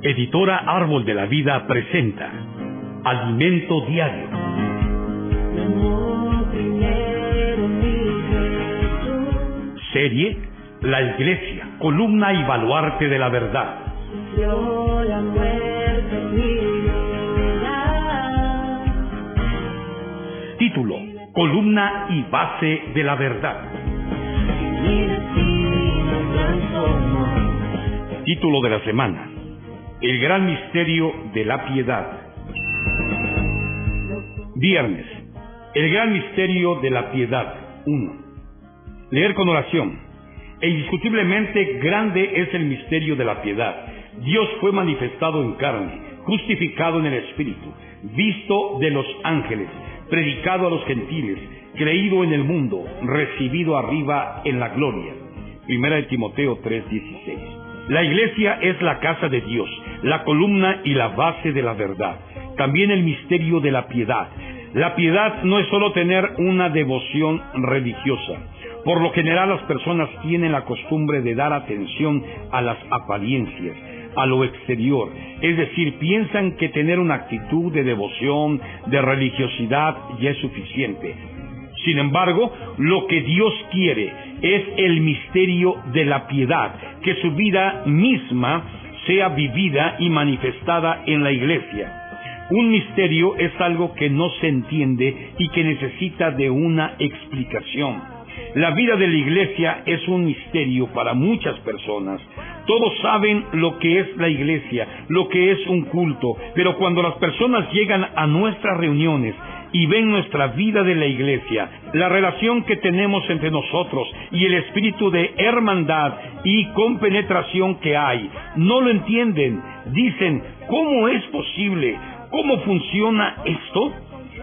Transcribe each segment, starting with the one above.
Editora Árbol de la Vida presenta Alimento Diario. Serie La Iglesia, columna y baluarte de la verdad. Título: Columna y base de la verdad. Título de la semana: El gran misterio de la piedad. Viernes: El gran misterio de la piedad. 1. Leer con oración. E indiscutiblemente grande es el misterio de la piedad. Dios fue manifestado en carne, justificado en el Espíritu, visto de los ángeles, predicado a los gentiles, creído en el mundo, recibido arriba en la gloria. 1 Timoteo 3:16. La iglesia es la casa de Dios, la columna y la base de la verdad. También el misterio de la piedad. La piedad no es solo tener una devoción religiosa. Por lo general las personas tienen la costumbre de dar atención a las apariencias, a lo exterior. Es decir, piensan que tener una actitud de devoción, de religiosidad ya es suficiente. Sin embargo, lo que Dios quiere es el misterio de la piedad, que su vida misma sea vivida y manifestada en la iglesia. Un misterio es algo que no se entiende y que necesita de una explicación. La vida de la iglesia es un misterio para muchas personas. Todos saben lo que es la iglesia, lo que es un culto, pero cuando las personas llegan a nuestras reuniones y ven nuestra vida de la iglesia, la relación que tenemos entre nosotros y el espíritu de hermandad y compenetración que hay, no lo entienden. Dicen, ¿cómo es posible? ¿Cómo funciona esto?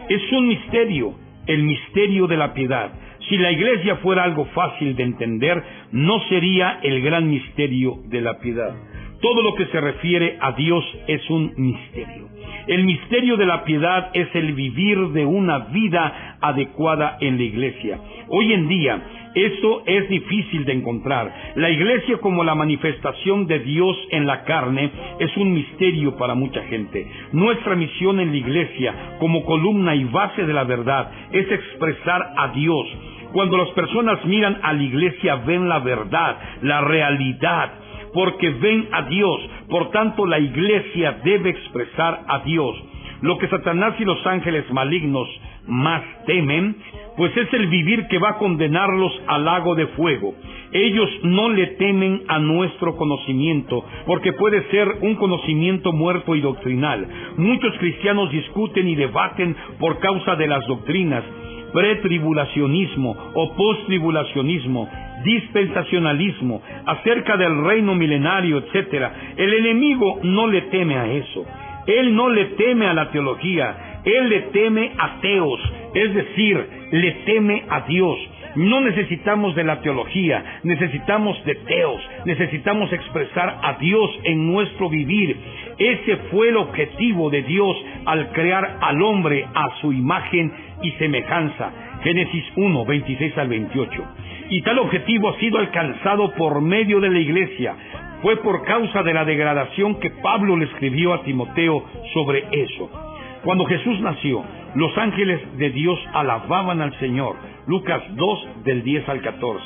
Es un misterio, el misterio de la piedad. Si la iglesia fuera algo fácil de entender, no sería el gran misterio de la piedad. Todo lo que se refiere a Dios es un misterio. El misterio de la piedad es el vivir de una vida adecuada en la iglesia. Hoy en día, eso es difícil de encontrar. La iglesia como la manifestación de Dios en la carne es un misterio para mucha gente. Nuestra misión en la iglesia como columna y base de la verdad es expresar a Dios. Cuando las personas miran a la iglesia ven la verdad, la realidad, porque ven a Dios. Por tanto, la iglesia debe expresar a Dios. Lo que Satanás y los ángeles malignos más temen, pues es el vivir que va a condenarlos al lago de fuego. Ellos no le temen a nuestro conocimiento, porque puede ser un conocimiento muerto y doctrinal. Muchos cristianos discuten y debaten por causa de las doctrinas, pretribulacionismo o posttribulacionismo, dispensacionalismo, acerca del reino milenario, etc. El enemigo no le teme a eso. Él no le teme a la teología, él le teme a teos, es decir, le teme a Dios. No necesitamos de la teología, necesitamos de teos, necesitamos expresar a Dios en nuestro vivir. Ese fue el objetivo de Dios al crear al hombre a su imagen y semejanza. Génesis 1, 26 al 28. Y tal objetivo ha sido alcanzado por medio de la iglesia. Fue por causa de la degradación que Pablo le escribió a Timoteo sobre eso. Cuando Jesús nació, los ángeles de Dios alababan al Señor. Lucas 2, del 10 al 14.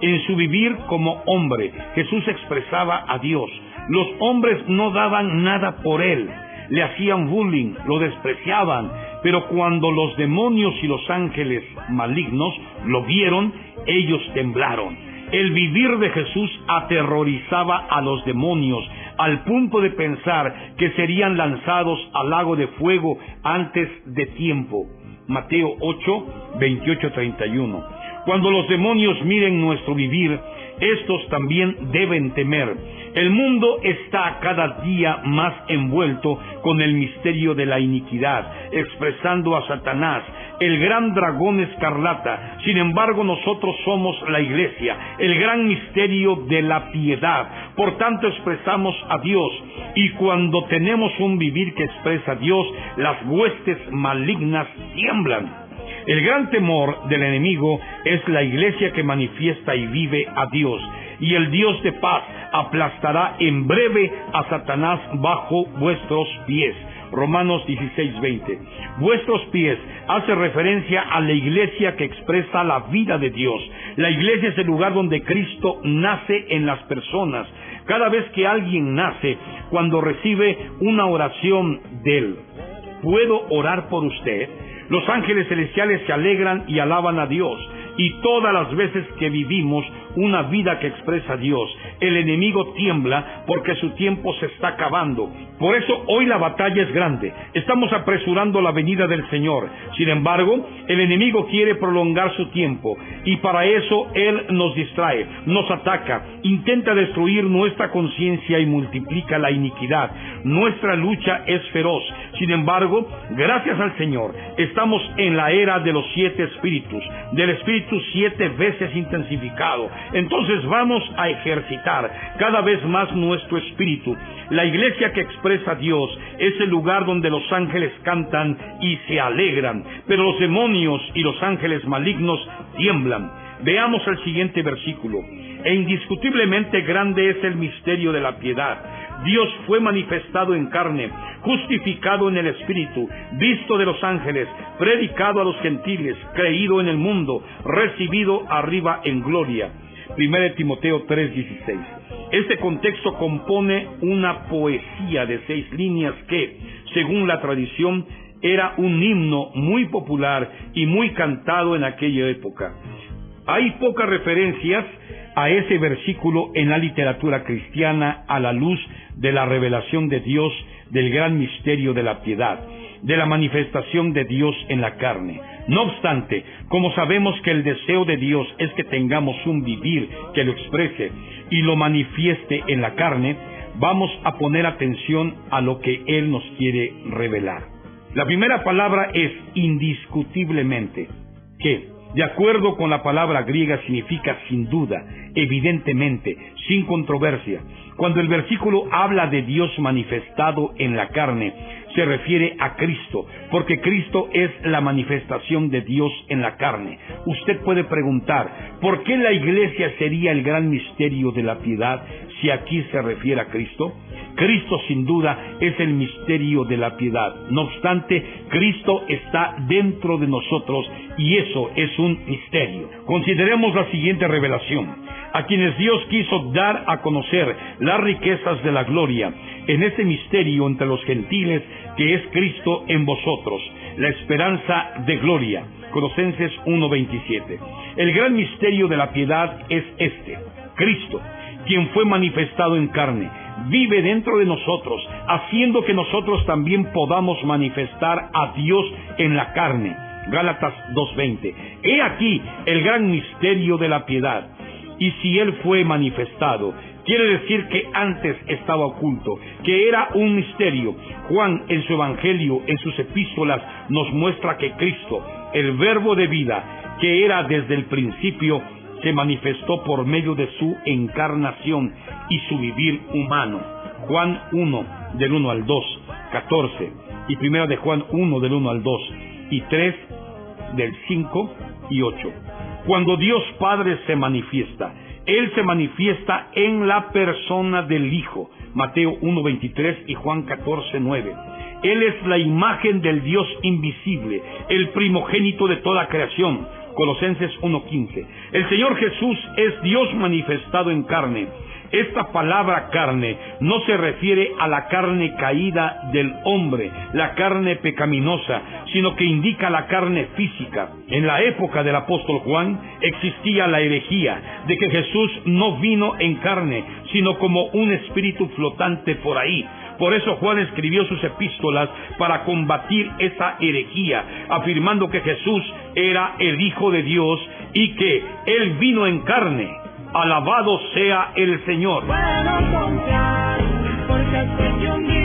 En su vivir como hombre, Jesús expresaba a Dios. Los hombres no daban nada por él. Le hacían bullying, lo despreciaban. Pero cuando los demonios y los ángeles malignos lo vieron, ellos temblaron. El vivir de Jesús aterrorizaba a los demonios, al punto de pensar que serían lanzados al lago de fuego antes de tiempo. Mateo 8, 28, 31. Cuando los demonios miren nuestro vivir, estos también deben temer. El mundo está cada día más envuelto con el misterio de la iniquidad, expresando a Satanás, el gran dragón escarlata. Sin embargo, nosotros somos la iglesia, el gran misterio de la piedad. Por tanto, expresamos a Dios. Y cuando tenemos un vivir que expresa a Dios, las huestes malignas tiemblan. El gran temor del enemigo es la iglesia que manifiesta y vive a Dios. y el Dios de paz aplastará en breve a Satanás bajo vuestros pies. Romanos 16:20. Vuestros pies hace referencia a la iglesia que expresa la vida de Dios. La iglesia es el lugar donde Cristo nace en las personas. Cada vez que alguien nace, cuando recibe una oración de Él, ¿puedo orar por usted? Los ángeles celestiales se alegran y alaban a Dios. Y todas las veces que vivimos una vida que expresa a Dios, el enemigo tiembla porque su tiempo se está acabando. Por eso hoy la batalla es grande. Estamos apresurando la venida del Señor. Sin embargo, el enemigo quiere prolongar su tiempo y para eso él nos distrae, nos ataca, intenta destruir nuestra conciencia y multiplica la iniquidad. Nuestra lucha es feroz. Sin embargo, gracias al Señor, estamos en la era de los 7 espíritus, del espíritu 7 veces intensificado. Entonces vamos a ejercitar cada vez más nuestro espíritu. La iglesia que expresa a Dios es el lugar donde los ángeles cantan y se alegran, pero los demonios y los ángeles malignos tiemblan. Veamos el siguiente versículo. E indiscutiblemente grande es el misterio de la piedad. Dios fue manifestado en carne, justificado en el Espíritu, visto de los ángeles, predicado a los gentiles, creído en el mundo, recibido arriba en gloria. 1 Timoteo 3:16. Este contexto compone una poesía de 6 líneas que, según la tradición, era un himno muy popular y muy cantado en aquella época. Hay pocas referencias a ese versículo en la literatura cristiana a la luz de la revelación de Dios, del gran misterio de la piedad, de la manifestación de Dios en la carne. No obstante, como sabemos que el deseo de Dios es que tengamos un vivir que lo exprese y lo manifieste en la carne, vamos a poner atención a lo que Él nos quiere revelar. La primera palabra es indiscutiblemente, que, de acuerdo con la palabra griega, significa sin duda, evidentemente, sin controversia. Cuando el versículo habla de Dios manifestado en la carne, se refiere a Cristo, porque Cristo es la manifestación de Dios en la carne. Usted puede preguntar, ¿por qué la iglesia sería el gran misterio de la piedad si aquí se refiere a Cristo? Cristo sin duda es el misterio de la piedad. No obstante, Cristo está dentro de nosotros y eso es un misterio. Consideremos la siguiente revelación. A quienes Dios quiso dar a conocer las riquezas de la gloria en ese misterio entre los gentiles que es Cristo en vosotros, la esperanza de gloria. Colosenses 1:27. El gran misterio de la piedad es este: Cristo, quien fue manifestado en carne, vive dentro de nosotros, haciendo que nosotros también podamos manifestar a Dios en la carne. Gálatas 2:20. He aquí el gran misterio de la piedad. Y si Él fue manifestado, quiere decir que antes estaba oculto, que era un misterio. Juan en su Evangelio, en sus epístolas, nos muestra que Cristo, el Verbo de vida, que era desde el principio, se manifestó por medio de su encarnación y su vivir humano. Juan 1, del 1 al 2, 14, y 1 de Juan 1, del 1 al 2, y 3, del 5 y 8. Cuando Dios Padre se manifiesta, Él se manifiesta en la persona del Hijo, Mateo 1:23 y Juan 14:9. Él es la imagen del Dios invisible, el primogénito de toda creación, Colosenses 1:15. El Señor Jesús es Dios manifestado en carne. Esta palabra carne no se refiere a la carne caída del hombre, la carne pecaminosa, sino que indica la carne física. En la época del apóstol Juan existía la herejía de que Jesús no vino en carne, sino como un espíritu flotante por ahí. Por eso Juan escribió sus epístolas para combatir esa herejía, afirmando que Jesús era el Hijo de Dios y que Él vino en carne. Alabado sea el Señor. Puedo confiar, porque sé que un día